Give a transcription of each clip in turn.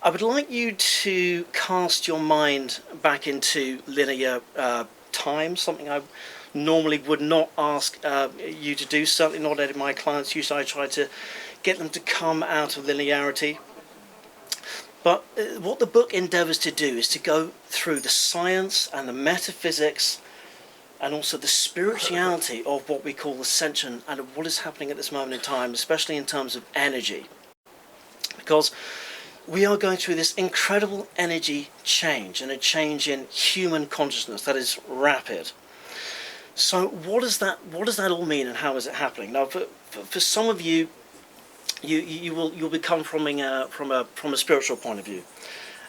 I would like you to cast your mind back into linear time, something I normally would not ask you to do, certainly not any of my clients. Usually I try to get them to come out of linearity. But what the book endeavours to do is to go through the science and the metaphysics and also the spirituality of what we call ascension and of what is happening at this moment in time, especially in terms of energy. Because we are going through this incredible energy change, and a change in human consciousness that is rapid. So what does that all mean, and how is it happening? Now, for some of you, you'll be coming from a spiritual point of view,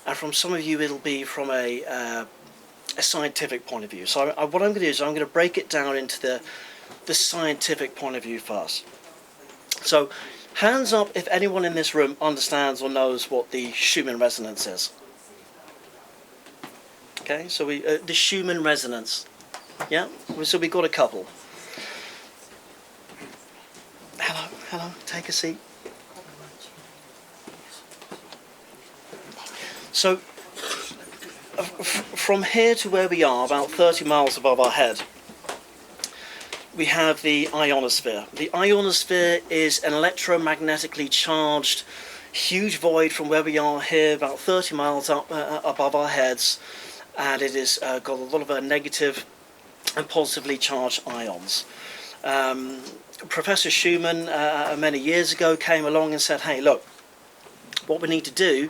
and from some of you it'll be from a scientific point of view. So what I'm going to do is I'm going to break it down into the scientific point of view first. So hands up if anyone in this room understands or knows what the Schumann resonance is. Okay, so the Schumann resonance. Yeah, so we've got a couple. Hello, take a seat. So from here to where we are, about 30 miles above our head, we have the ionosphere. The ionosphere is an electromagnetically charged huge void from where we are here, about 30 miles up above our heads, and it has got a lot of negative and positively charged ions. Professor Schumann many years ago came along and said, hey, look, what we need to do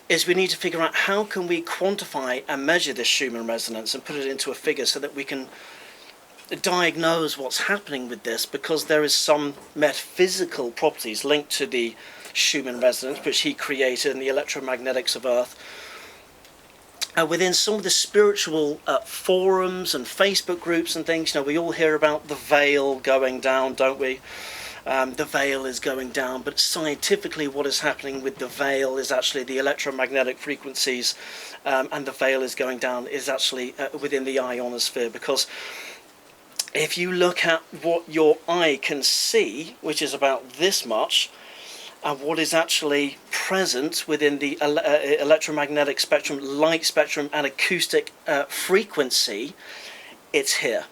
is we need to figure out how can we quantify and measure this Schumann resonance and put it into a figure so that we can diagnose what's happening with this, because there is some metaphysical properties linked to the Schumann resonance which he created in the electromagnetics of Earth. Within some of the spiritual forums and Facebook groups and things, we all hear about the veil going down, don't we? The veil is going down, but scientifically what is happening with the veil is actually the electromagnetic frequencies, and the veil is going down is actually within the ionosphere, because if you look at what your eye can see, which is about this much, and what is actually present within the electromagnetic spectrum, light spectrum and acoustic frequency, it's here.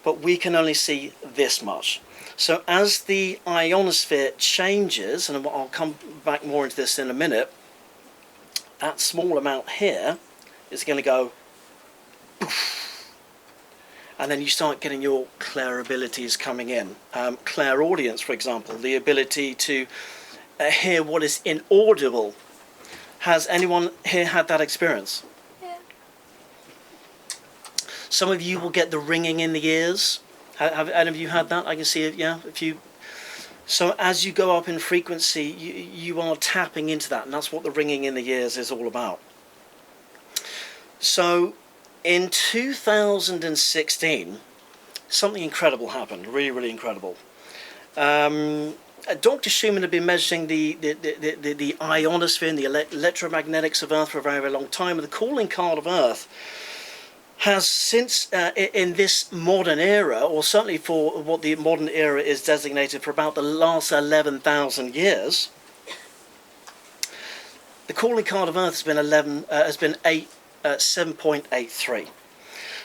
But we can only see this much. So as the ionosphere changes, and I'll come back more into this in a minute, that small amount here is going to go poof. And then you start getting your clair abilities coming in. Clairaudience, for example, the ability to hear what is inaudible. Has anyone here had that experience? Yeah. Some of you will get the ringing in the ears. Have any of you had that? I can see it, yeah. So as you go up in frequency, you are tapping into that, and that's what the ringing in the ears is all about. So in 2016, something incredible happened, really, really incredible. Dr. Schumann had been measuring the ionosphere and the electromagnetics of Earth for a very, very long time, and the calling card of Earth has since, in this modern era, or certainly for what the modern era is designated for about the last 11,000 years, the calling card of Earth has been 7.83.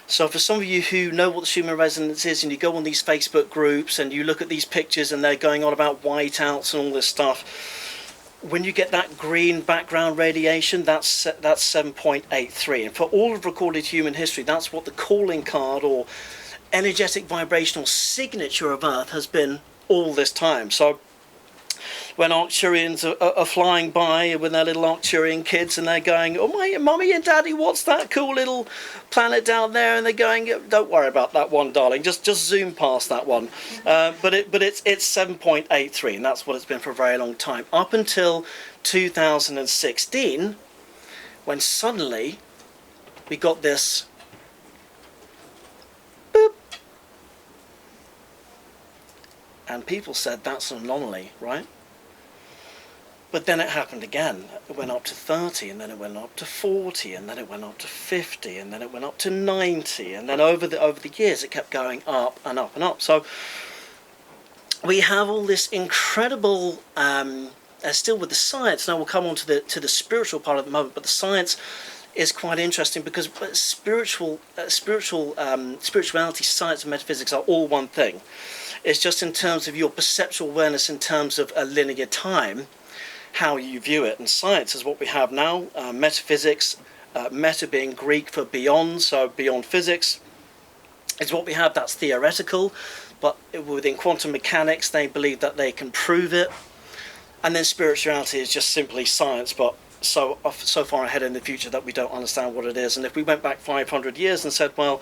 So for some of you who know what the Schumann resonance is, and you go on these Facebook groups and you look at these pictures and they're going on about whiteouts and all this stuff, when you get that green background radiation, that's 7.83. And for all of recorded human history, that's what the calling card or energetic vibrational signature of Earth has been all this time. So when Arcturians are flying by with their little Arcturian kids and they're going, oh my mummy and daddy, what's that cool little planet down there? And they're going, don't worry about that one, darling, just zoom past that one. But it's 7.83, and that's what it's been for a very long time, up until 2016, when suddenly we got this boop, and people said that's an anomaly, right? But then it happened again. It went up to 30, and then it went up to 40, and then it went up to 50, and then it went up to 90, and then over the years it kept going up and up and up. So we have all this incredible still with the science. Now we'll come on to the spiritual part at the moment, but the science is quite interesting because spirituality, science, and metaphysics are all one thing. It's just in terms of your perceptual awareness, in terms of a linear time, how you view it. And science is what we have now. Metaphysics, meta being Greek for beyond, so beyond physics, is what we have. That's theoretical, but within quantum mechanics, they believe that they can prove it. And then spirituality is just simply science, but so far ahead in the future that we don't understand what it is. And if we went back 500 years and said, well,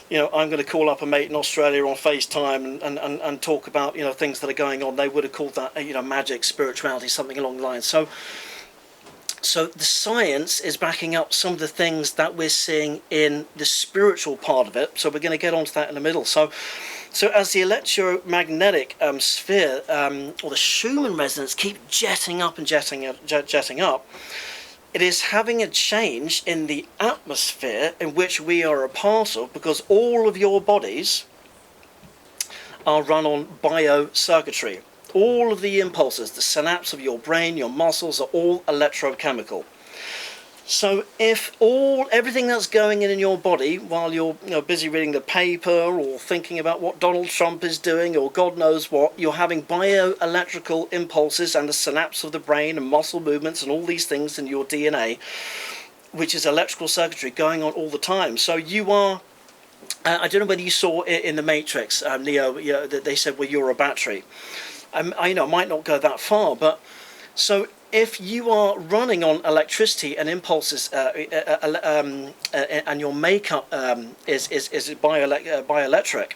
I'm going to call up a mate in Australia on FaceTime and talk about, things that are going on, they would have called that, magic, spirituality, something along the lines. So the science is backing up some of the things that we're seeing in the spiritual part of it. So we're going to get onto that in the middle. So as the electromagnetic sphere, or the Schumann resonance, keep jetting up and jetting up, it is having a change in the atmosphere in which we are a part of, because all of your bodies are run on biocircuitry. All of the impulses, the synapse of your brain, your muscles, are all electrochemical. So if everything that's going in your body while you're busy reading the paper or thinking about what Donald Trump is doing or God knows what, you're having bioelectrical impulses and the synapse of the brain and muscle movements and all these things in your DNA, which is electrical circuitry going on all the time. So you are, I don't know whether you saw it in the Matrix, Neo, that they said, well, you're a battery. I might not go that far, but so if you are running on electricity and impulses, and your makeup is bioelectric,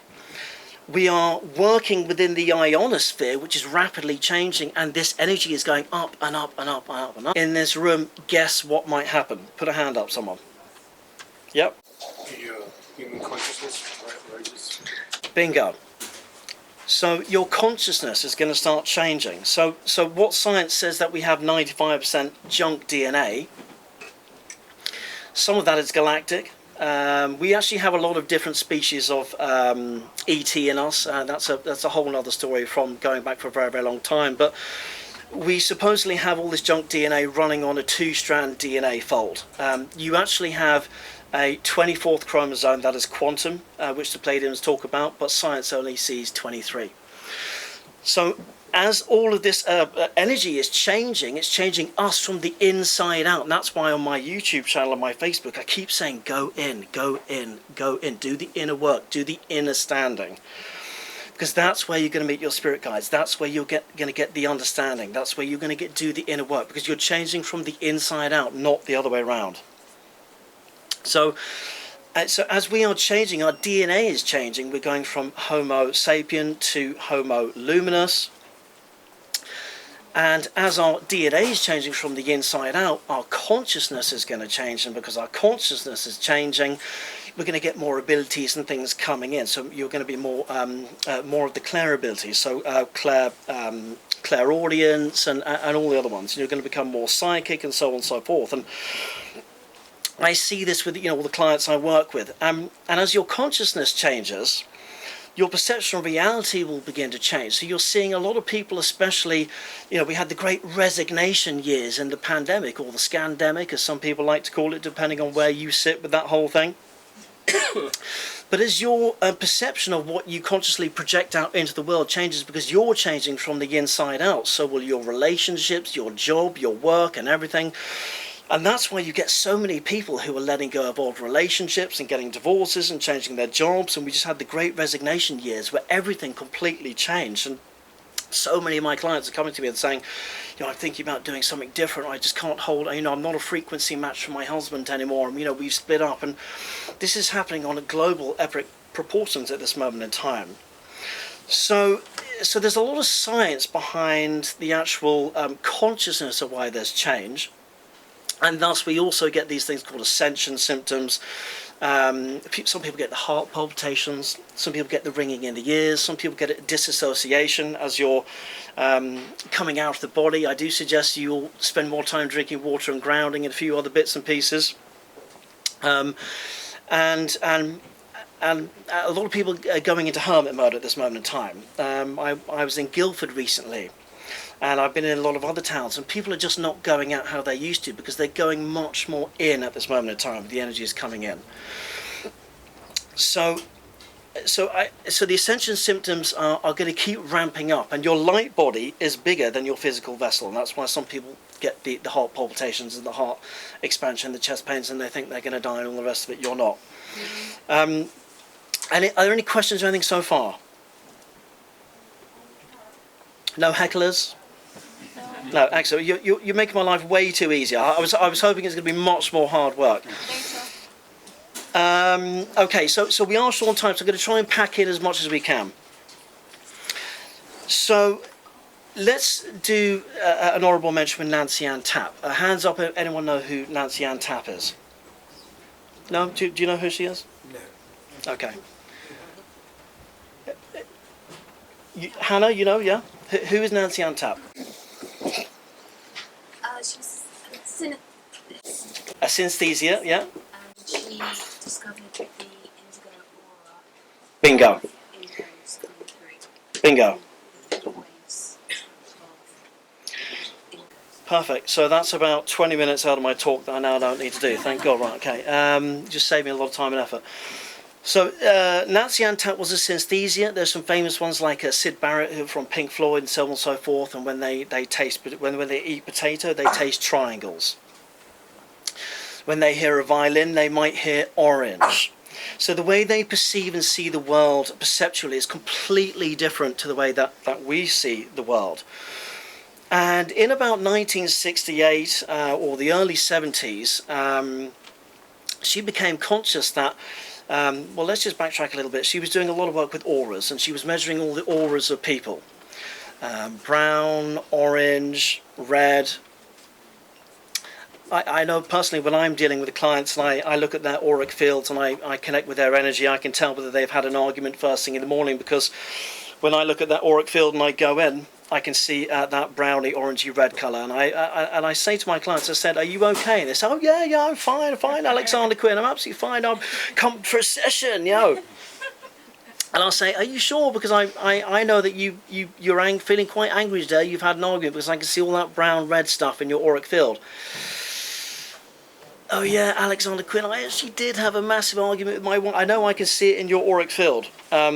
we are working within the ionosphere, which is rapidly changing, and this energy is going up and up and up and up and up. In this room, guess what might happen? Put a hand up, someone. Yep. The human consciousness rises. Bingo. So your consciousness is going to start changing. So what science says that we have 95% junk DNA. Some of that is galactic. We actually have a lot of different species of ET in us. That's a whole other story from going back for a very, very long time. But we supposedly have all this junk DNA running on a 2-strand DNA fold. You actually have a 24th chromosome that is quantum, which the Palladians talk about, but science only sees 23. So as all of this energy is changing, it's changing us from the inside out. And that's why on my YouTube channel and my Facebook, I keep saying, go in, go in, go in. Do the inner work, do the inner standing. Because that's where you're going to meet your spirit guides. That's where you're going to get the understanding. That's where you're going to do the inner work, because you're changing from the inside out, not the other way around. So as we are changing, our DNA is changing. We're going from Homo sapien to Homo luminous. And as our DNA is changing from the inside out, our consciousness is going to change. And because our consciousness is changing, we're going to get more abilities and things coming in. So you're going to be more of the clair abilities. So clairaudience and all the other ones. You're going to become more psychic and so on and so forth. And I see this with all the clients I work with, and as your consciousness changes, your perception of reality will begin to change. So you're seeing a lot of people, especially, we had the great resignation years in the pandemic, or the scandemic, as some people like to call it, depending on where you sit with that whole thing. But as your perception of what you consciously project out into the world changes, because you're changing from the inside out, so will your relationships, your job, your work, and everything. And that's why you get so many people who are letting go of old relationships and getting divorces and changing their jobs. And we just had the great resignation years where everything completely changed. And so many of my clients are coming to me and saying, I'm thinking about doing something different. I just can't hold, I'm not a frequency match for my husband anymore. And, we've split up. And this is happening on a global epic proportions at this moment in time. So there's a lot of science behind the actual consciousness of why there's change. And thus we also get these things called ascension symptoms. Some people get the heart palpitations, some people get the ringing in the ears, some people get a disassociation as you're coming out of the body. I do suggest you'll spend more time drinking water and grounding and a few other bits and pieces. And a lot of people are going into hermit mode at this moment in time. I was in Guildford recently. and I've been in a lot of other towns, and people are just not going out how they used to, because they're going much more in at this moment in time. The energy is coming in. So the ascension symptoms are going to keep ramping up, and your light body is bigger than your physical vessel, and that's why some people get the heart palpitations and the heart expansion, the chest pains, and they think they're going to die and all the rest of it. You're not. And are there any questions or anything so far? No hecklers? No, excellent. You're making my life way too easy. I was hoping it's going to be much more hard work. Okay, so we are short on time, so I'm going to try and pack in as much as we can. So let's do an honourable mention with Nancy Untap. Hands up if anyone know who Nancy Untap is. No? Do you know who she is? No. Okay. Hannah, you know, yeah? Who is Nancy Untap? She's a synesthesia, yeah? She discovered the indigo aura. Bingo. Indigos coming through. Bingo. The waves of indigos. Perfect. So that's about 20 minutes out of my talk that I now don't need to do. Thank God. Right, okay. Just saved me a lot of time and effort. So Nancy Untap was a synesthesia. There's some famous ones like Sid Barrett, who from Pink Floyd, and so on and so forth. And when they eat potato, they taste triangles. When they hear a violin, they might hear orange. So the way they perceive and see the world perceptually is completely different to the way that we see the world. And in about 1968 or the early 70s, she became conscious that, well, let's just backtrack a little bit. She was doing a lot of work with auras, and she was measuring all the auras of people. Brown, orange, red. I know personally when I'm dealing with clients and I look at their auric fields and I connect with their energy, I can tell whether they've had an argument first thing in the morning, because when I look at that auric field and I go in, I can see that browny, orangey red colour. And I say to my clients, I said, are you okay? And they say, oh yeah, I'm fine, Alexander Quinn, I'm absolutely fine, I've come for a session, you know. And I'll say, are you sure? Because I know that you're feeling quite angry today, you've had an argument, because I can see all that brown, red stuff in your auric field. Oh yeah, Alexander Quinn, I actually did have a massive argument with my wife. I know I can see it in your auric field.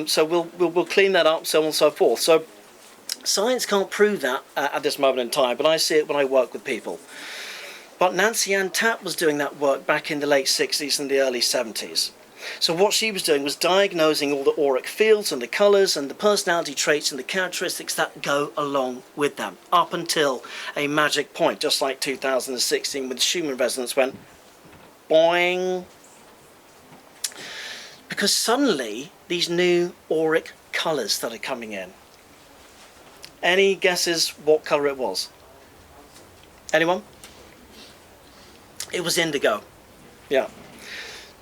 So we'll clean that up, so on and so forth. So science can't prove that at this moment in time, but I see it when I work with people. But Nancy Untap was doing that work back in the late 60s and the early 70s. So what she was doing was diagnosing all the auric fields and the colours and the personality traits and the characteristics that go along with them, up until a magic point, just like 2016 when the Schumann resonance went boing. Because suddenly these new auric colours started coming in. Any guesses what colour it was? Anyone? It was indigo. Yeah.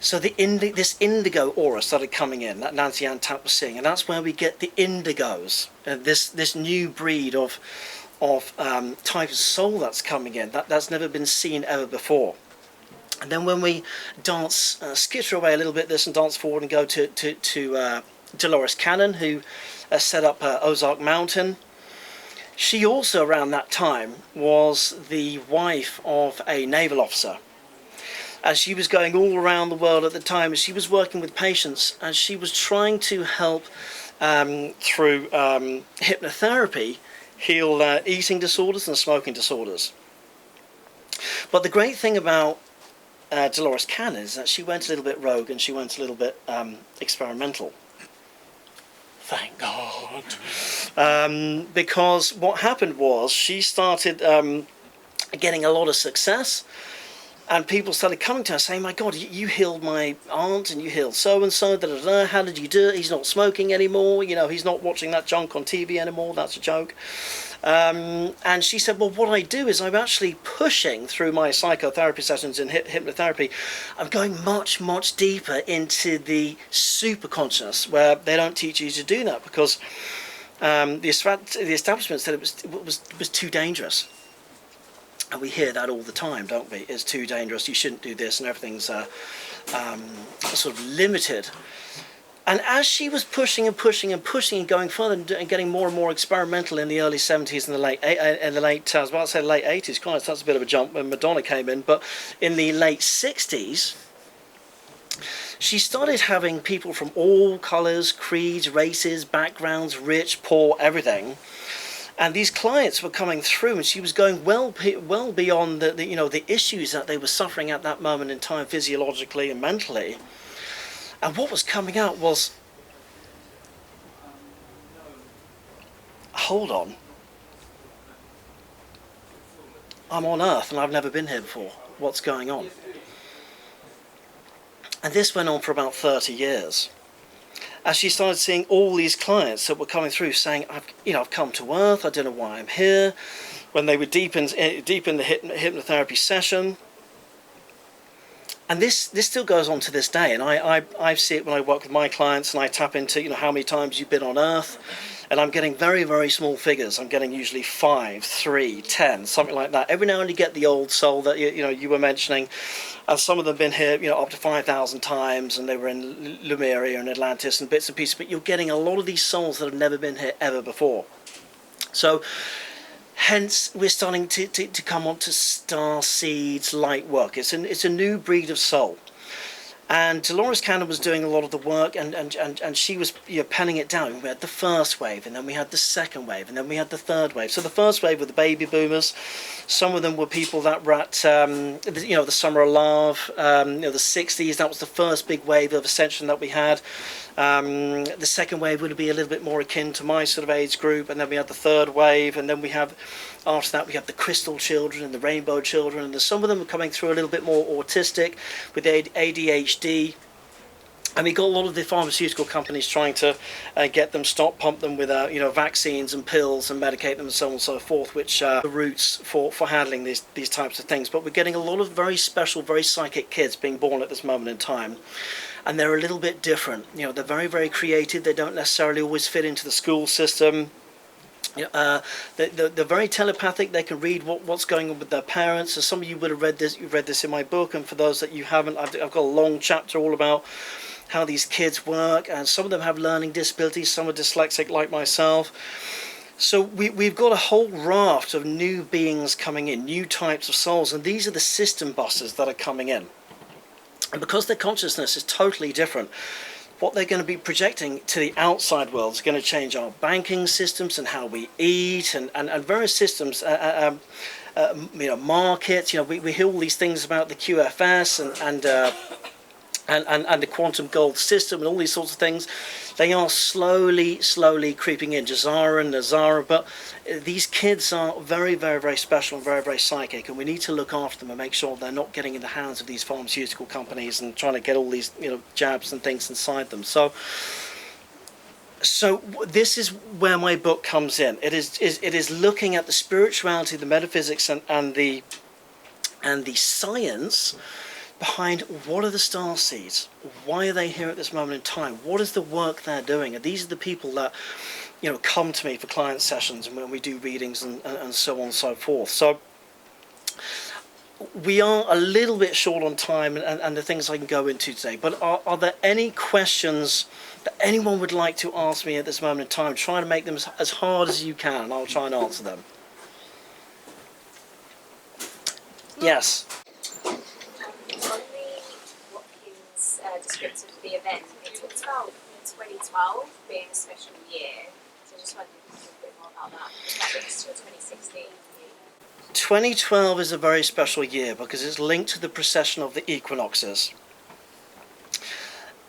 So this indigo aura started coming in, that Nancy Untap was seeing, and that's where we get the indigos, this new breed of type of soul that's coming in, that's never been seen ever before. And then when we dance, skitter away a little bit this and dance forward and go to Dolores Cannon, who set up Ozark Mountain. She also around that time was the wife of a naval officer. As she was going all around the world at the time, she was working with patients, and she was trying to help through hypnotherapy heal eating disorders and smoking disorders. But the great thing about Dolores Cannon is that she went a little bit rogue and she went a little bit experimental. Thank God. Because what happened was she started getting a lot of success, and people started coming to her saying, my God, you healed my aunt and you healed so-and-so, da-da-da, how did you do it? He's not smoking anymore, you know, he's not watching that junk on TV anymore, that's a joke. And she said, well, what I do is I'm actually pushing through my psychotherapy sessions and hypnotherapy. I'm going much, much deeper into the super conscious, where they don't teach you to do that because the establishment said it was too dangerous. And we hear that all the time, don't we? It's too dangerous, you shouldn't do this, and everything's sort of limited. And as she was pushing and pushing and pushing and going further and getting more and more experimental in the early 70s and the late I was about to say late 80s, Christ, that's a bit of a jump when Madonna came in, but in the late 60s, she started having people from all colours, creeds, races, backgrounds, rich, poor, everything. And these clients were coming through, and she was going well beyond the issues that they were suffering at that moment in time, physiologically and mentally. And what was coming out was, hold on, I'm on Earth and I've never been here before. What's going on? And this went on for about 30 years. As she started seeing all these clients that were coming through saying, I've come to Earth, I don't know why I'm here. When they were deep in the hypnotherapy session. And this still goes on to this day, and I see it when I work with my clients and I tap into, how many times you've been on Earth, and I'm getting very, very small figures. I'm getting usually 5, 3, 10, something like that. Every now and then you get the old soul that you were mentioning, and some of them have been here, up to 5,000 times, and they were in Lemuria and Atlantis and bits and pieces, but you're getting a lot of these souls that have never been here ever before. So hence, we're starting to come on to Starseeds light work. It's a new breed of soul. And Dolores Cannon was doing a lot of the work, and she was penning it down. We had the first wave, and then we had the second wave, and then we had the third wave. So the first wave were the baby boomers. Some of them were people that were at the Summer of Love, the 60s. That was the first big wave of ascension that we had. The second wave would be a little bit more akin to my sort of age group, and then we had the third wave, and then we have, after that, we have the crystal children and the rainbow children, and some of them are coming through a little bit more autistic with ADHD. And we got a lot of the pharmaceutical companies trying to get them, pump them with vaccines and pills and medicate them and so on and so forth, which are the roots for handling these types of things. But we're getting a lot of very special, very psychic kids being born at this moment in time. And they're a little bit different. They're very, very creative. They don't necessarily always fit into the school system. They're very telepathic. They can read what's going on with their parents. So some of you would have read this. You've read this in my book, and for those that you haven't, I've got a long chapter all about how these kids work. And some of them have learning disabilities. Some are dyslexic, like myself. So we've got a whole raft of new beings coming in, new types of souls, and these are the system busters that are coming in. And because their consciousness is totally different, what they're going to be projecting to the outside world is going to change our banking systems and how we eat and various systems, markets. We hear all these things about the QFS and the quantum gold system and all these sorts of things. They are slowly creeping in, Jazara and Nazara, but these kids are very, very, very special and very, very psychic, and we need to look after them and make sure they're not getting in the hands of these pharmaceutical companies and trying to get all these jabs and things inside them. So this is where my book comes in. It is looking at the spirituality, the metaphysics, and the science behind what are the Starseeds, why are they here at this moment in time, what is the work they're doing, and these are the people that come to me for client sessions and when we do readings and so on and so forth. So we are a little bit short on time and the things I can go into today, but are there any questions that anyone would like to ask me at this moment in time? Try to make them as hard as you can, and I'll try and answer them. Yes. Description of the event, it talks about 2012 being a special year, so I just wanted to talk a bit more about that. That links to 2016. 2012 is a very special year because it's linked to the precession of the equinoxes.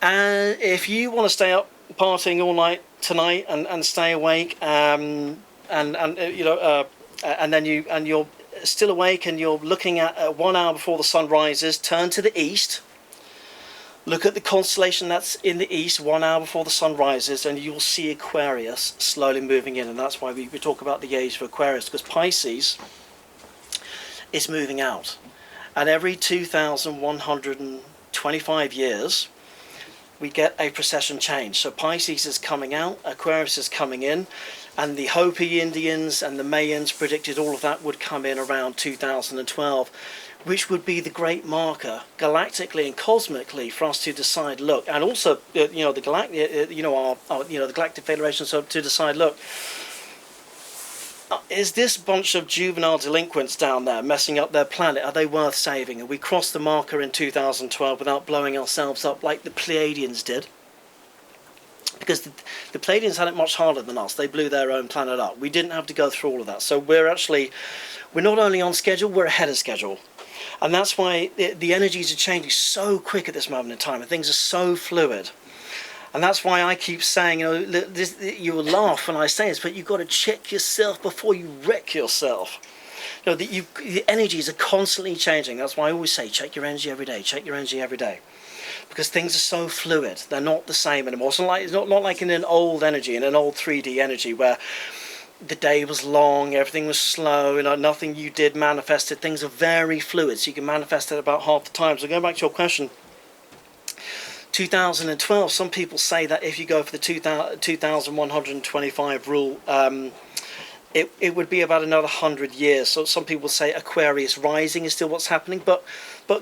And if you want to stay up partying all night tonight and stay awake, and then you're still awake and you're looking at 1 hour before the sun rises, turn to the east. Look at the constellation that's in the east 1 hour before the sun rises, and you'll see Aquarius slowly moving in. And that's why we talk about the age of Aquarius, because Pisces is moving out. And every 2,125 years, we get a precession change. So Pisces is coming out, Aquarius is coming in, And the Hopi Indians and the Mayans predicted all of that would come in around 2012, which would be the great marker galactically and cosmically for us to decide, look, and also the galactic, the Galactic Federation, so to decide, look, is this bunch of juvenile delinquents down there messing up their planet? Are they worth saving? And we crossed the marker in 2012 without blowing ourselves up like the Pleiadians did. Because the Pleiadians had it much harder than us. They blew their own planet up. We didn't have to go through all of that. So we're not only on schedule, we're ahead of schedule. And that's why the energies are changing so quick at this moment in time, and things are so fluid. And that's why I keep saying, you will laugh when I say this, but you've got to check yourself before you wreck yourself. The energies are constantly changing. That's why I always say, check your energy every day. Check your energy every day, because things are so fluid. They're not the same anymore. It's not like in an old energy, in an old 3D energy, where the day was long, everything was slow, nothing you did manifested. Things are very fluid, so you can manifest it about half the time. So going back to your question, 2012, some people say that if you go for the 2125 rule, it would be about another 100 years. So some people say Aquarius rising is still what's happening, but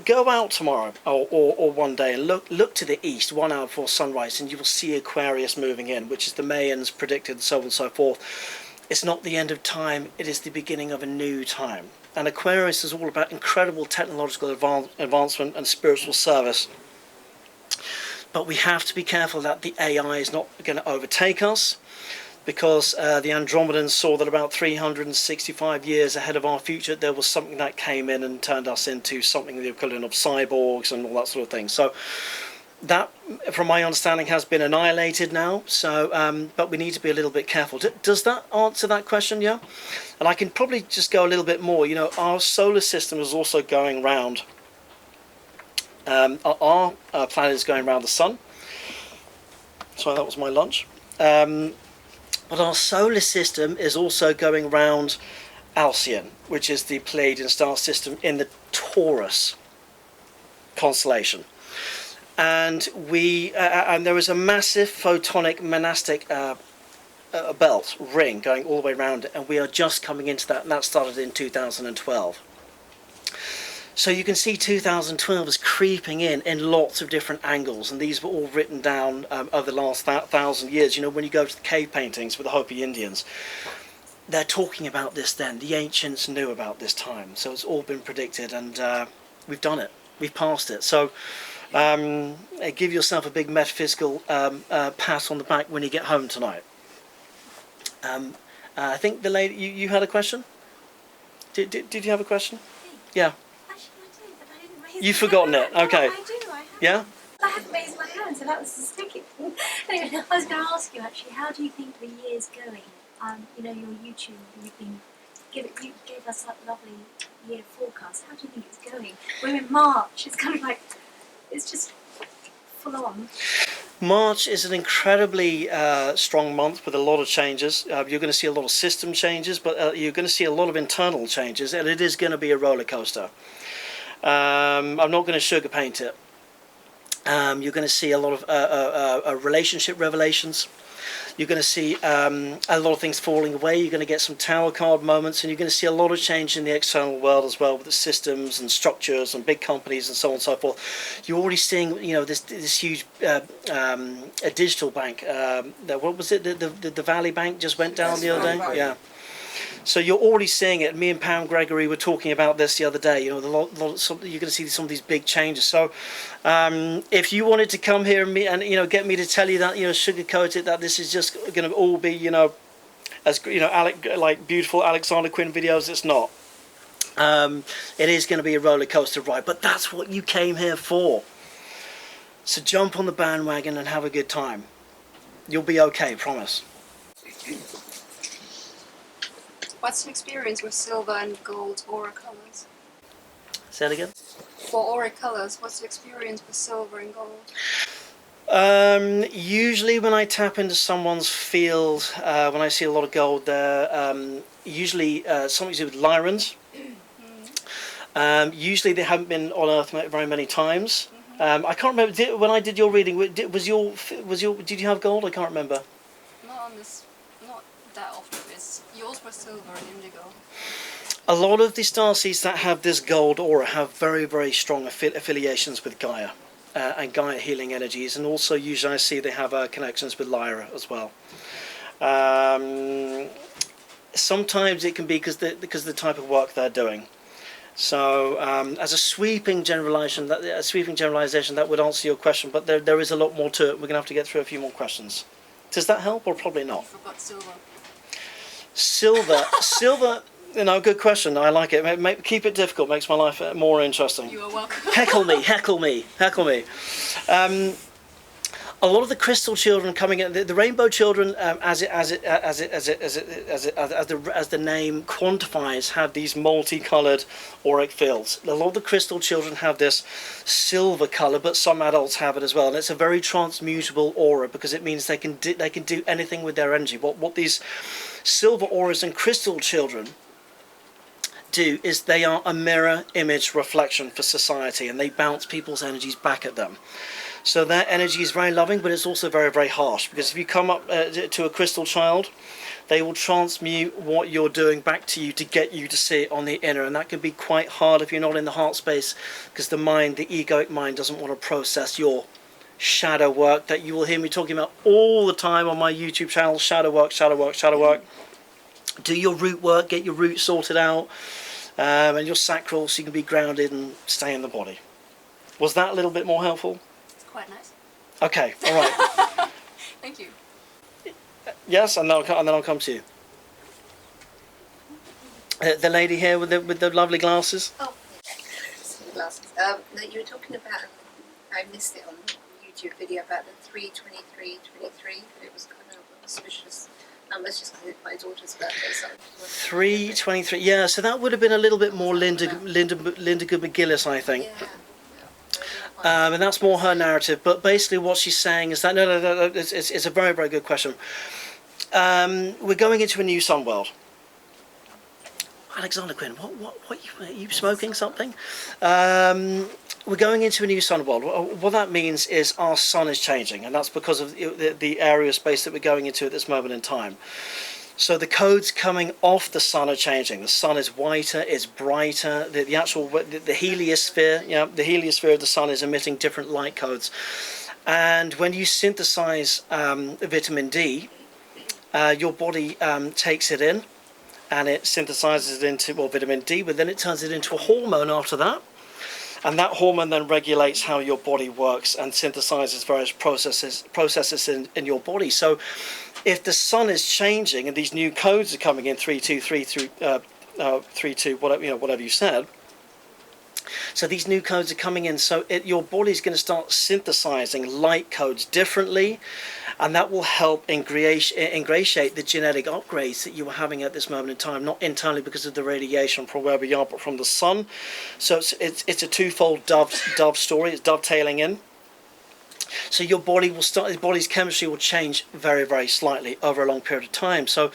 go out tomorrow or one day and look to the east 1 hour before sunrise, and you will see Aquarius moving in, which is the Mayans predicted, so on and so forth. It's not the end of time, it is the beginning of a new time. And Aquarius is all about incredible technological advancement and spiritual service. But we have to be careful that the AI is not going to overtake us, because the Andromedans saw that about 365 years ahead of our future there was something that came in and turned us into something the equivalent of cyborgs and all that sort of thing. So that, from my understanding, has been annihilated now. So, but we need to be a little bit careful. Does that answer that question? Yeah. And I can probably just go a little bit more. Our solar system is also going round. Our planet is going around the sun. Sorry, that was my lunch. But our solar system is also going round Alcyon, which is the Pleiadian star system in the Taurus constellation. And and there is a massive photonic monastic belt ring going all the way around it, and we are just coming into that, and that started in 2012. So you can see 2012 is creeping in lots of different angles, and these were all written down over the last 1,000 years. When you go to the cave paintings with the Hopi Indians, they're talking about this then. The ancients knew about this time, so it's all been predicted, and we've done it. We've passed it. So give yourself a big metaphysical pat on the back when you get home tonight. I think the lady, you had a question? Did you have a question? Yeah. You've forgotten it. Okay. I do. I have. Yeah. I haven't raised my hand, so that was the sticky thing. Anyway, I was going to ask you actually, how do you think the year's going? Your YouTube, you gave us that lovely year forecast. How do you think it's going? We're in March. It's kind of like, it's just full on. March is an incredibly strong month with a lot of changes. You're going to see a lot of system changes, but you're going to see a lot of internal changes, and it is going to be a roller coaster. I'm not going to sugar paint it. You're going to see a lot of relationship revelations. You're going to see a lot of things falling away. You're going to get some tower card moments, and you're going to see a lot of change in the external world as well, with the systems and structures and big companies and so on and so forth. You're already seeing, this huge a digital bank. What was it? The Valley Bank just went down the other day. Yeah. So you're already seeing it. Me and Pam Gregory were talking about this the other day. You're going to see some of these big changes. So if you wanted to come here and get me to tell you that, sugarcoat it, that this is just going to all be, as like beautiful Alexander Quinn videos, it's not. It is going to be a roller coaster ride, but that's what you came here for. So jump on the bandwagon and have a good time. You'll be okay, promise. What's the experience with silver and gold aura colors? Say it again. For aura colors, what's the experience with silver and gold? Usually when I tap into someone's field, when I see a lot of gold there, usually something to do with Lyrans. Usually they haven't been on Earth very many times. I can't remember, when I did your reading, did you have gold? I can't remember. Not that often. silver and indigo? A lot of the starseeds that have this gold aura have very, very strong affiliations with Gaia and Gaia healing energies, and also usually I see they have connections with Lyra as well. Sometimes it can be because of the type of work they're doing. So, as a sweeping generalization, that would answer your question, but there is a lot more to it. We're going to have to get through a few more questions. Does that help, or probably not? You forgot silver. Silver. Good question. I like it. Keep it difficult. Makes my life more interesting. You are welcome. Heckle me. A lot of the crystal children coming in, the rainbow children, as the name quantifies, have these multicolored auric fields. A lot of the crystal children have this silver color, but some adults have it as well, and it's a very transmutable aura because it means they can do anything with their energy. What these silver auras and crystal children do is they are a mirror image reflection for society, and they bounce people's energies back at them. So their energy is very loving, but it's also very, very harsh, because if you come up to a crystal child, they will transmute what you're doing back to you to get you to see it on the inner, and that can be quite hard if you're not in the heart space, because the egoic mind doesn't want to process your shadow work that you will hear me talking about all the time on my YouTube channel. Shadow work. Do your root work, get your root sorted out, and your sacral, so you can be grounded and stay in the body. Was that a little bit more helpful? Quite nice. Okay, all right. Thank you. Yes, and then I'll come to you. The lady here with the lovely glasses. Oh, glasses. No, you were talking about. I missed it on YouTube video about the 32323. But it was kind of auspicious numbers just because it's my daughter's birthday. So 323. Yeah, so that would have been a little bit more Linda McGillis, I think. Yeah. And that's more her narrative. But basically, what she's saying is that no, it's a very, very good question. We're going into a new sun world. Alexander Quinn, what are you smoking something? We're going into a new sun world. What that means is our sun is changing, and that's because of the area of space that we're going into at this moment in time. So the codes coming off the sun are changing. The sun is whiter, it's brighter. The heliosphere, the heliosphere of the sun is emitting different light codes. And when you synthesize vitamin D, your body takes it in, and it synthesizes it into vitamin D, but then it turns it into a hormone after that. And that hormone then regulates how your body works and synthesizes various processes in your body. So if the sun is changing and these new codes are coming in 323 through 32, whatever you said. So these new codes are coming in, so your body's going to start synthesizing light codes differently, and that will help ingratiate the genetic upgrades that you were having at this moment in time, not entirely because of the radiation from where we are, but from the sun. So it's a twofold dove story. It's dovetailing in. So your body's chemistry will change very, very slightly over a long period of time. So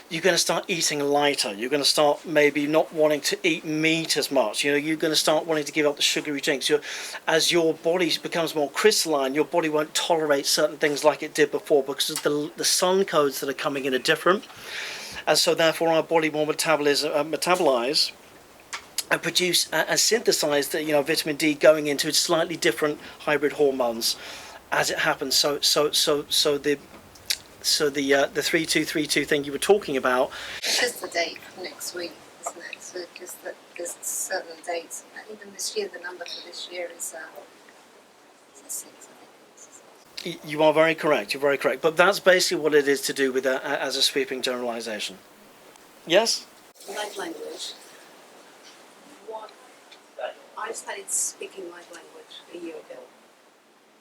you're going to start eating lighter. You're going to start maybe not wanting to eat meat as much. You're going to start wanting to give up the sugary drinks. As your body becomes more crystalline, your body won't tolerate certain things like it did before, because the sun codes that are coming in are different. And so therefore our body will metabolize and produce and synthesize the vitamin D, going into slightly different hybrid hormones as it happens. So the 3232 thing you were talking about. It's just the date for next week, isn't it? So just that there's certain dates. Even this year, the number for this year is 6, I think. You are very correct. You're very correct. But that's basically what it is to do with as a sweeping generalization. Yes. Light language. I started speaking light language a year ago.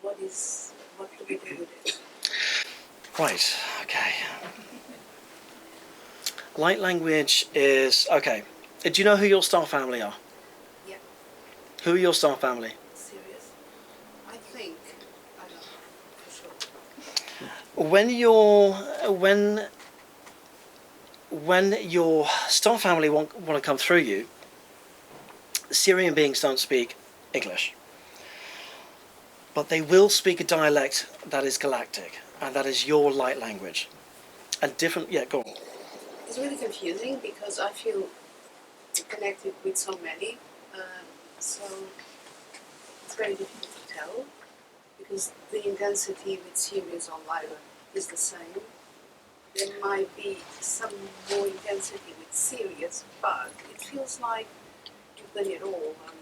What do we do with it? Right, okay. Light language is, okay. Do you know who your star family are? Yeah. Who are your star family? Serious? I think, I don't know, for sure. When your star family want to come through you, Syrian beings don't speak English. But they will speak a dialect that is galactic, and that is your light language. And different, yeah, go on. it's really confusing because I feel connected with so many, so it's very difficult to tell because the intensity with Sirius or Lyra is the same. There might be some more intensity with Sirius, but it feels like you've done it all and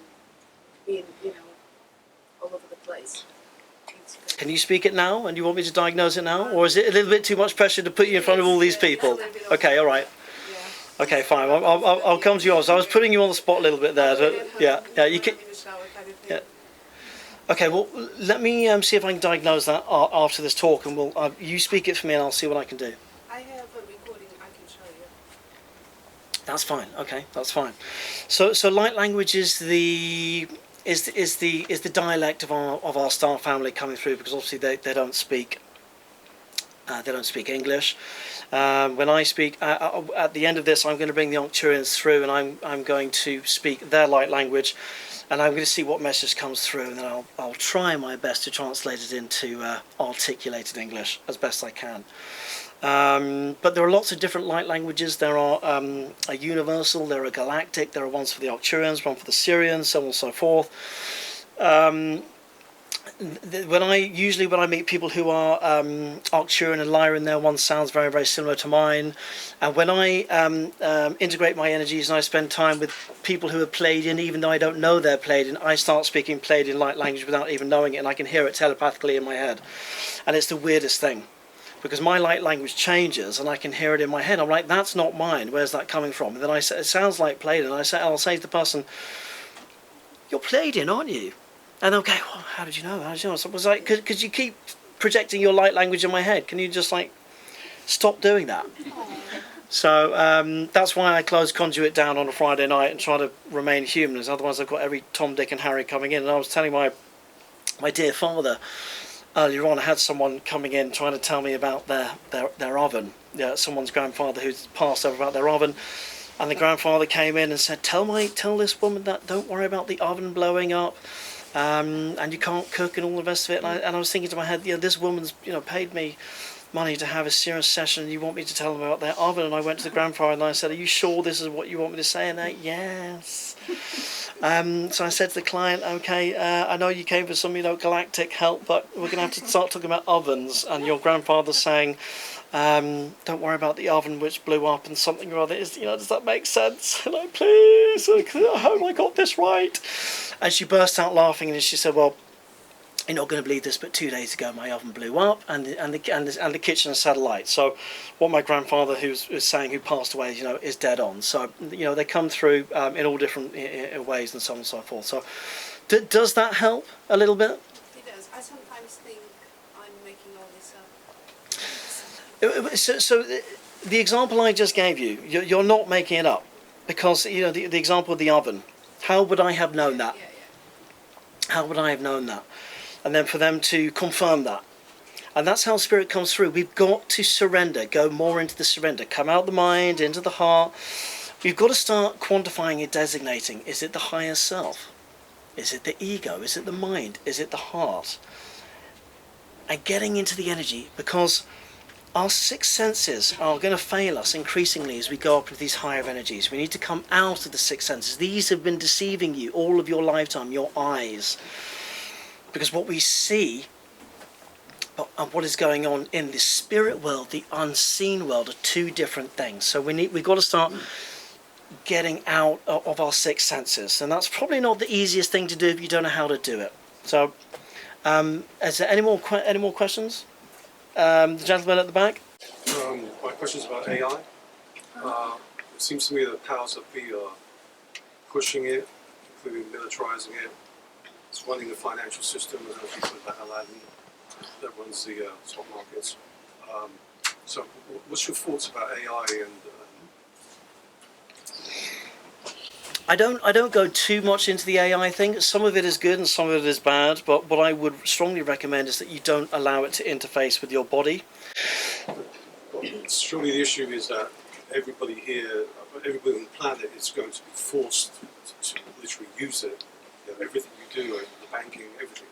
being, all over the place. Can you speak it now, and you want me to diagnose it now, or is it a little bit too much pressure to put you in front of all these people? Okay, all right. Yeah. Okay, fine. I'll come to yours. I was putting you on the spot a little bit there. Yeah. You can. Yeah. Okay. Well, let me see if I can diagnose that after this talk, and you speak it for me, and I'll see what I can do. I have a recording I can show you. That's fine. Okay, that's fine. So light language is the dialect of our star family coming through, because obviously they don't speak English. When I speak at the end of this, I'm going to bring the Arcturians through, and I'm going to speak their light language, and I'm going to see what message comes through, and then I'll try my best to translate it into articulated English as best I can. But there are lots of different light languages. There are a universal, there are galactic, there are ones for the Arcturians, one for the Syrians, so on and so forth. When I meet people who are Arcturian and Lyran, their one sounds very, very similar to mine. And when I integrate my energies and I spend time with people who are Pleiadian, even though I don't know they're Pleiadian, I start speaking Pleiadian light language without even knowing it, and I can hear it telepathically in my head. And it's the weirdest thing, because my light language changes and I can hear it in my head. I'm like, that's not mine. Where's that coming from? And then I say, it sounds like Pleiadian. I'll say to the person, you're Pleiadian, aren't you? And they'll go, well, how did you know? How did you know? So I was like, because you keep projecting your light language in my head. Can you just stop doing that? So that's why I close Conduit down on a Friday night and try to remain human, as otherwise I've got every Tom, Dick and Harry coming in. And I was telling my dear father earlier on, I had someone coming in trying to tell me about their oven. Yeah, someone's grandfather who's passed over about their oven. And the grandfather came in and said, tell this woman that don't worry about the oven blowing up. And you can't cook and all the rest of it. And I was thinking to my head, this woman's paid me money to have a serious session, and you want me to tell them about their oven? And I went to the grandfather and I said, are you sure this is what you want me to say? And they, yes. So I said to the client, okay, I know you came for some galactic help, but we're going to have to start talking about ovens. And your grandfather's saying, don't worry about the oven which blew up and something or other. Does that make sense? And please, I hope I got this right. And she burst out laughing, and she said, well, you're not going to believe this, but 2 days ago my oven blew up, and the kitchen is satellite. So what my grandfather who's saying, who passed away, is dead on. So they come through in all different ways and so on and so forth. So does that help a little bit? It does. I sometimes think I'm making all this up. So the example I just gave you, you're not making it up, because the example of the oven. How would I have known that? Yeah. How would I have known that? And then for them to confirm that. And that's how spirit comes through. We've got to surrender, go more into the surrender, come out the mind, into the heart. We've got to start quantifying it, designating. Is it the higher self? Is it the ego? Is it the mind? Is it the heart? And getting into the energy, because our six senses are going to fail us increasingly as we go up into these higher energies. We need to come out of the six senses. These have been deceiving you all of your lifetime, your eyes. Because what we see and what is going on in the spirit world, the unseen world, are two different things. So we've got to start getting out of our six senses. And that's probably not the easiest thing to do if you don't know how to do it. So is there any more questions? The gentleman at the back. My question is about AI. It seems to me that the powers that be are pushing it, including militarizing it. It's running the financial system. I don't know if you've heard about Aladdin that runs the stock markets. So what's your thoughts about AI? And I don't go too much into the AI thing. Some of it is good and some of it is bad, but what I would strongly recommend is that you don't allow it to interface with your body. surely the issue is that everybody here, everybody on the planet is going to be forced to literally use it. Everything you do, the banking, everything.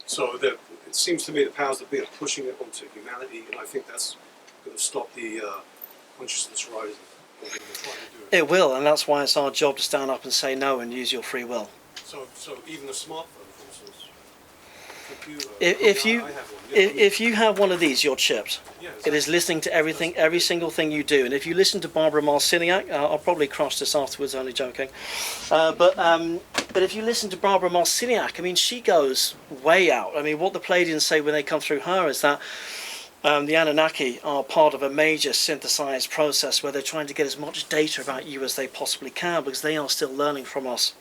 So it seems to me the powers that be are pushing it onto humanity, and I think that's going to stop the consciousness rising, or when they're trying to do it. It will, and that's why it's our job to stand up and say no and use your free will. So even a smartphone, for instance, computer. If you I have one. Yeah, if you have one of these, you're chipped. yeah, It is listening to everything, every single thing you do. And if you listen to Barbara Marciniak, I'll probably cross this afterwards, only joking. But if you listen to Barbara Marciniak, I mean, she goes way out. I mean, what the Pleiadians say when they come through her is that the Anunnaki are part of a major synthesized process where they're trying to get as much data about you as they possibly can, because they are still learning from us.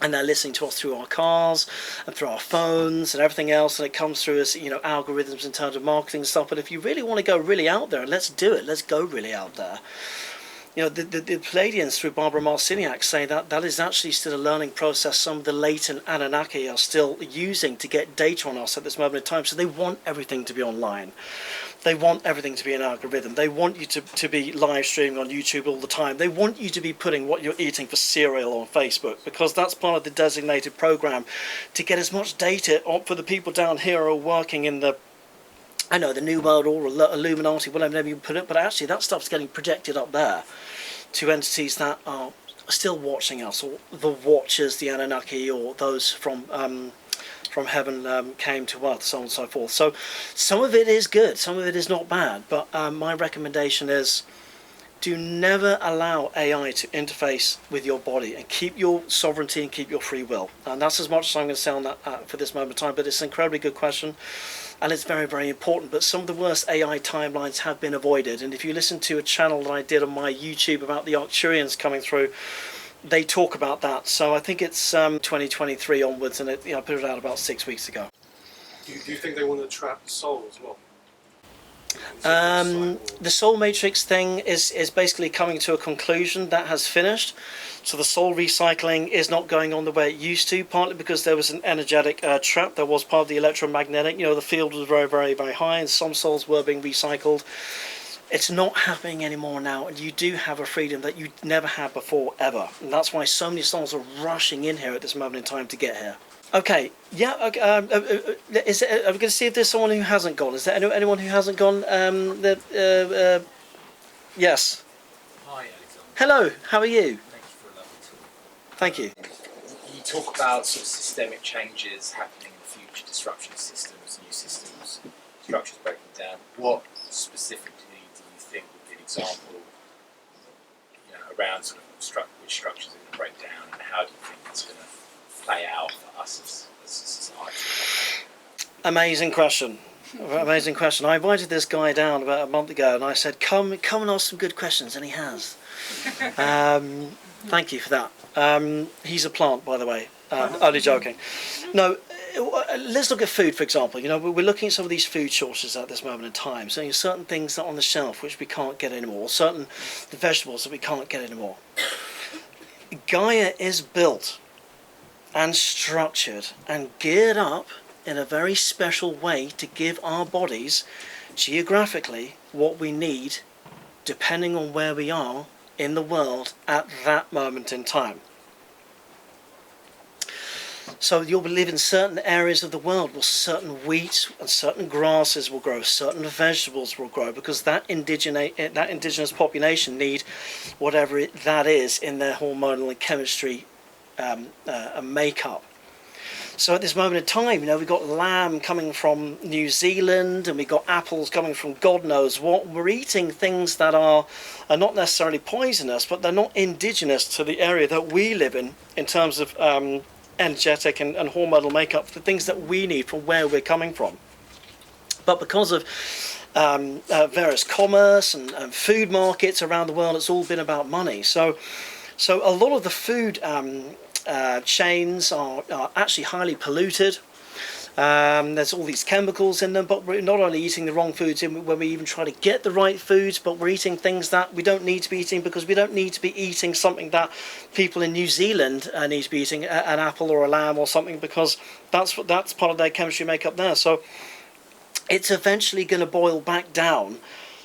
And they're listening to us through our cars and through our phones and everything else, and it comes through as, you know, algorithms in terms of marketing and stuff. But if you really want to go really out there, let's do it. Let's go really out there. You know, the Pleiadians through Barbara Marciniak say that that is actually still a learning process some of the latent Anunnaki are still using to get data on us at this moment in time. So they want everything to be online. They want everything to be an algorithm. They want you to be live streaming on YouTube all the time. They want you to be putting what you're eating for cereal on Facebook, because that's part of the designated program to get as much data on for the people down here who are working in the, I know, the New World or Illuminati, whatever you put it, but actually that stuff's getting projected up there to entities that are still watching us, or the Watchers, the Anunnaki, or those from heaven came to earth, so on and so forth. So some of it is good, some of it is not bad, but my recommendation is do never allow AI to interface with your body, and keep your sovereignty and keep your free will. And that's as much as I'm going to say on that for this moment in time, but it's an incredibly good question. And it's very, very important. But some of the worst AI timelines have been avoided. And if you listen to a channel that I did on my YouTube about the Arcturians coming through, they talk about that. So I think it's 2023 onwards, and I put it out about 6 weeks ago. Do you think they want to trap the soul as well? The soul matrix thing is basically coming to a conclusion. That has finished. So the soul recycling is not going on the way it used to, partly because there was an energetic trap. There was part of the electromagnetic, you know, the field was very, very, very high, and some souls were being recycled. It's not happening anymore now, and you do have a freedom that you never had before, ever. And that's why so many souls are rushing in here at this moment in time to get here. Okay, yeah, okay, are we going to see if there's someone who hasn't gone? Is there anyone who hasn't gone? Yes. Hi, Alexander. Hello, how are you? Thank you for a lovely talk. Thank you. You talk about sort of systemic changes happening in the future, disruption of systems, new systems, structures breaking down. What specifically do you think would be an example, you know, around sort of which structures are going to break down, and how do you think it's going to play out for us as a society? Amazing question. Amazing question. I invited this guy down about a month ago, and I said, come and ask some good questions, and he has. Thank you for that. He's a plant, by the way. Only joking. No, let's look at food, for example. You know, we're looking at some of these food shortages at this moment in time. So certain things that are on the shelf which we can't get anymore, certain vegetables that we can't get anymore. Gaia is built and structured and geared up in a very special way to give our bodies geographically what we need, depending on where we are in the world at that moment in time. So you'll live in certain areas of the world where certain wheat and certain grasses will grow, certain vegetables will grow, because that indigenous population need whatever that is in their hormonal and chemistry makeup. So at this moment in time, you know, we've got lamb coming from New Zealand, and we've got apples coming from God knows what. We're eating things that are not necessarily poisonous, but they're not indigenous to the area that we live in terms of energetic and hormonal makeup, the things that we need from where we're coming from. But because of various commerce and food markets around the world, it's all been about money. So a lot of the food chains are actually highly polluted. There's all these chemicals in them, but we're not only eating the wrong foods when we even try to get the right foods, but we're eating things that we don't need to be eating, because we don't need to be eating something that people in New Zealand need to be eating, an apple or a lamb or something, because that's part of their chemistry makeup there. So it's eventually going to boil back down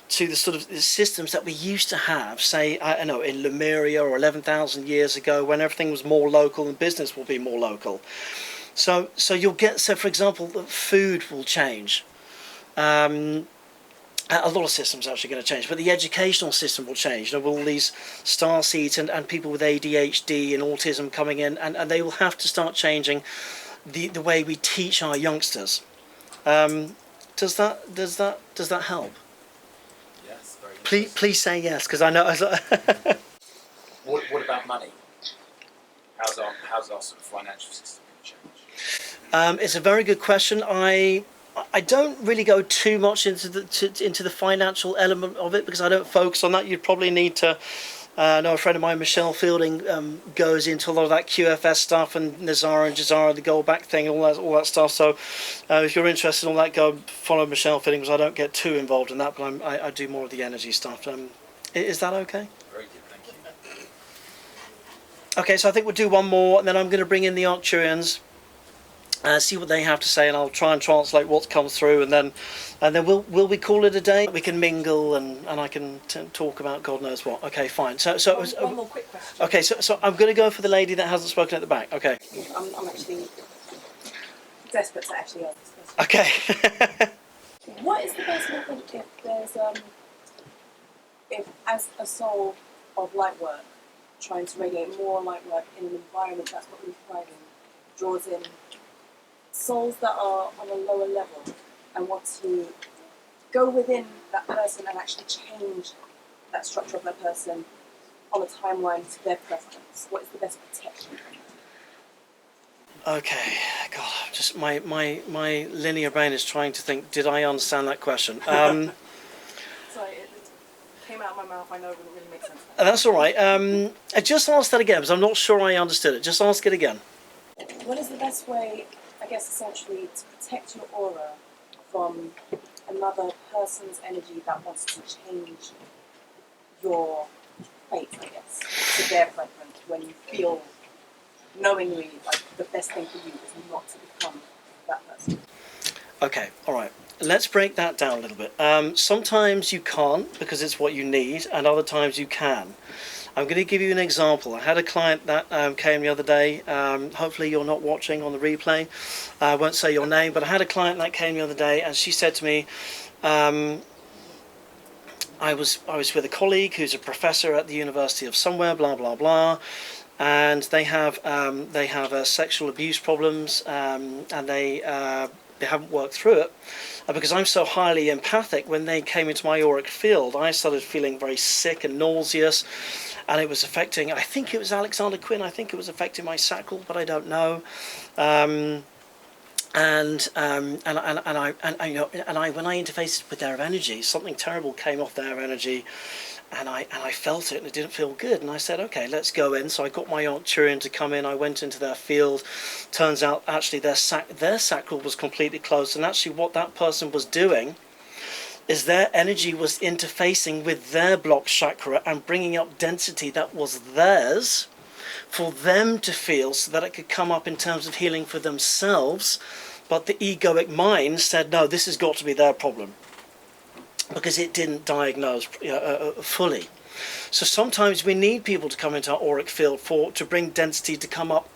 to the sort of systems that we used to have, say, I don't know, in Lemuria or 11,000 years ago, when everything was more local and business will be more local. So you'll get, so for example, the food will change. a lot of systems are actually going to change, but the educational system will change. There will all these Starseeds and people with ADHD and autism coming in, and they will have to start changing the way we teach our youngsters. Does that help? Yes, very Please say yes, because I know. What about money? How's our sort of financial system going to change? It's a very good question. I don't really go too much into the financial element of it because I don't focus on that. You'd probably need to know a friend of mine, Michelle Fielding, goes into a lot of that QFS stuff and Nazara and Jazara, the gold back thing, all that stuff. So if you're interested in all that, go follow Michelle Fielding because I don't get too involved in that, but I do more of the energy stuff. Is that okay? Very good, thank you. Okay, so I think we'll do one more, and then I'm going to bring in the Arcturians. See what they have to say, and I'll try and translate what comes through, and then will we call it a day? We can mingle, and I can talk about God knows what. Okay, fine. So one more quick question. Okay, so I'm going to go for the lady that hasn't spoken at the back. Okay. I'm actually desperate to actually ask this question. Okay. What is the best method if there's if as a soul of light work trying to radiate more light work in an environment that's not really thriving, draws in souls that are on a lower level and want to go within that person and actually change that structure of that person on a timeline to their preference? What is the best protection? Okay. God, just my linear brain is trying to think. Did I understand that question? Sorry, it came out of my mouth. I know it wouldn't really make sense. That's all right. Just ask that again because I'm not sure I understood it. Just ask it again. What is the best way, I guess, essentially, to protect your aura from another person's energy that wants to change your fate, I guess, to their preference, when you feel knowingly like the best thing for you is not to become that person? Okay, all right. Let's break that down a little bit. Sometimes you can't because it's what you need, and other times you can. I'm going to give you an example. I had a client that came the other day. Hopefully you're not watching on the replay. I won't say your name, but I had a client that came the other day, and she said to me, I was with a colleague who's a professor at the University of somewhere, blah blah blah, and they have sexual abuse problems, and they haven't worked through it. Because I'm so highly empathic, when they came into my auric field, I started feeling very sick and nauseous, and it was affecting, I think it was Alexander Quinn, I think it was affecting my sacral, but I don't know. And when I interfaced with their energy, something terrible came off their energy, and I felt it, and it didn't feel good. And I said, okay, let's go in. So I got my Arcturian to come in. I went into their field. Turns out, actually, their sacral was completely closed. And actually, what that person was doing is their energy was interfacing with their blocked chakra and bringing up density that was theirs for them to feel, so that it could come up in terms of healing for themselves. But the egoic mind said, no, this has got to be their problem, because it didn't diagnose fully. So sometimes we need people to come into our auric field to bring density to come up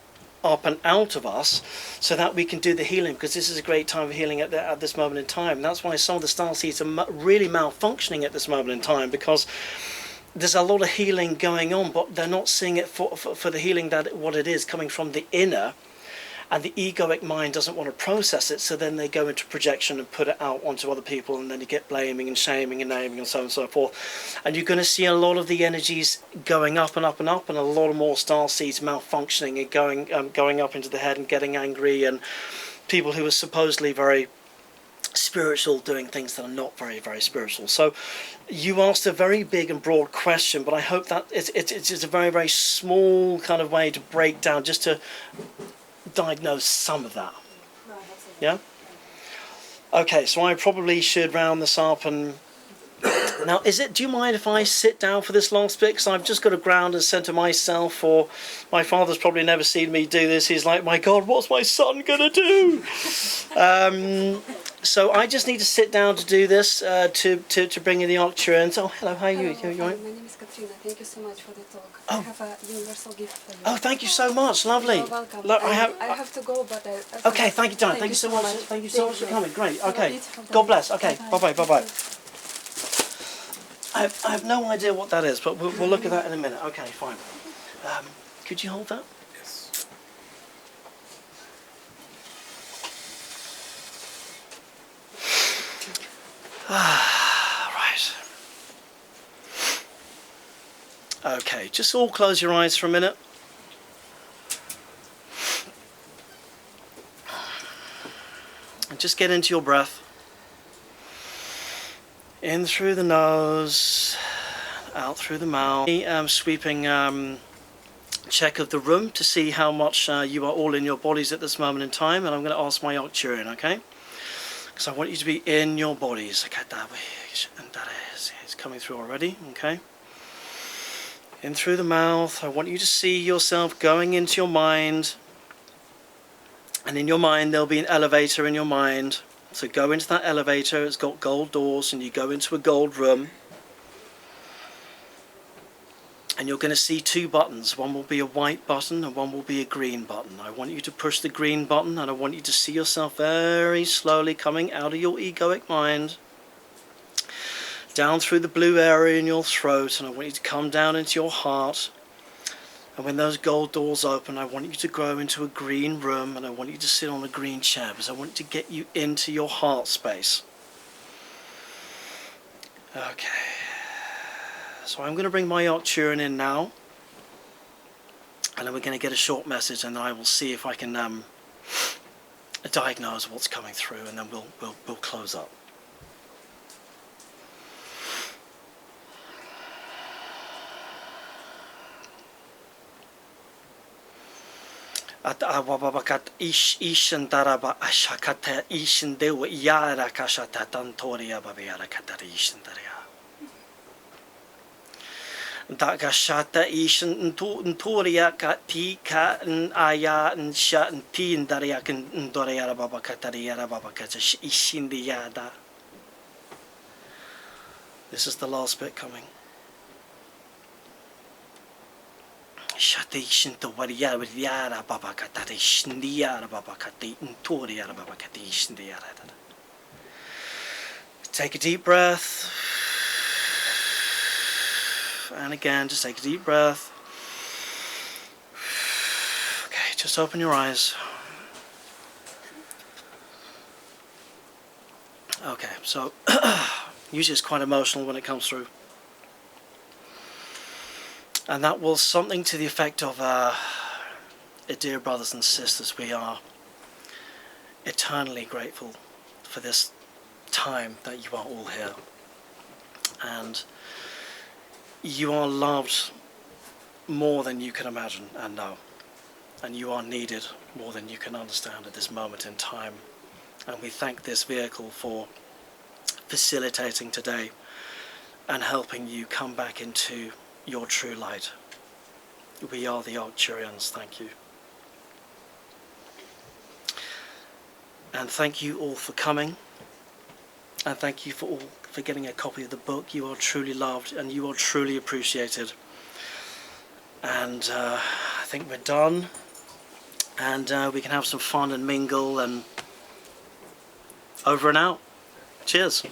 and out of us, so that we can do the healing, because this is a great time of healing at this moment in time. And that's why some of the Starseeds are really malfunctioning at this moment in time, because there's a lot of healing going on, but they're not seeing it for the healing that what it is coming from the inner. And the egoic mind doesn't want to process it, so then they go into projection and put it out onto other people, and then you get blaming and shaming and naming and so on and so forth. And you're going to see a lot of the energies going up and up and up, and a lot of more Starseeds malfunctioning and going up into the head and getting angry, and people who are supposedly very spiritual doing things that are not very, very spiritual. So you asked a very big and broad question, but I hope that it's a very, very small kind of way to break down, just to diagnose some of that. Yeah? Okay, so I probably should round this up. And now, do you mind if I sit down for this last bit? Because I've just got to ground and center myself, or my father's probably never seen me do this. He's like, my God, what's my son going to do? So I just need to sit down to do this, to bring in the Arcturians. Oh, hello, how are you? Hello, You all right? my name is Katrina. Thank you so much for the talk. Oh. I have a universal gift for you. Oh, thank you so much. Lovely. You're welcome. Look, I have to go, but Okay, thank you, Darren. Thank you so much. Thank you so much for coming. Great. Okay. God bless. Okay. Bye bye. Bye bye. I have no idea what that is, but we'll look at that in a minute. Okay, fine. Could you hold that? Yes. Right. Okay, just all close your eyes for a minute. And just get into your breath. In through the nose, out through the mouth. Sweeping check of the room to see how much you are all in your bodies at this moment in time, and I'm going to ask my Arcturian, okay? Because I want you to be in your bodies. It's coming through already, okay? In through the mouth. I want you to see yourself going into your mind, and in your mind there'll be an elevator in your mind. So go into that elevator. It's got gold doors, and you go into a gold room. And you're going to see two buttons. One will be a white button and one will be a green button. I want you to push the green button, and I want you to see yourself very slowly coming out of your egoic mind, down through the blue area in your throat, and I want you to come down into your heart. And when those gold doors open, I want you to go into a green room, and I want you to sit on a green chair, because I want to get you into your heart space. Okay. So I'm going to bring my Arcturian in now, and then we're going to get a short message, and then I will see if I can diagnose what's coming through, and then we'll close up. At awabakat ishin daraba ashakata ishin dewa yara kashata tantoria babiara katarishin daria. Dakashata ishin ntoria kati ka aya nsha ntin daria kan doria baba kataria baba katash ishin diada. This is the last bit coming. Shatishin to waria with yara baba katarishin diara baba kati ntoria baba katishin diara. Take a deep breath. And again, just take a deep breath. Okay, just open your eyes. Okay, so usually it's quite emotional when it comes through. And that was something to the effect of, dear brothers and sisters, we are eternally grateful for this time that you are all here. And you are loved more than you can imagine and know. And you are needed more than you can understand at this moment in time. And we thank this vehicle for facilitating today and helping you come back into your true light. We are the Arcturians, thank you. And thank you all for coming. And thank you for getting a copy of the book. You are truly loved and you are truly appreciated. And I think we're done. And we can have some fun and mingle and over and out. Cheers.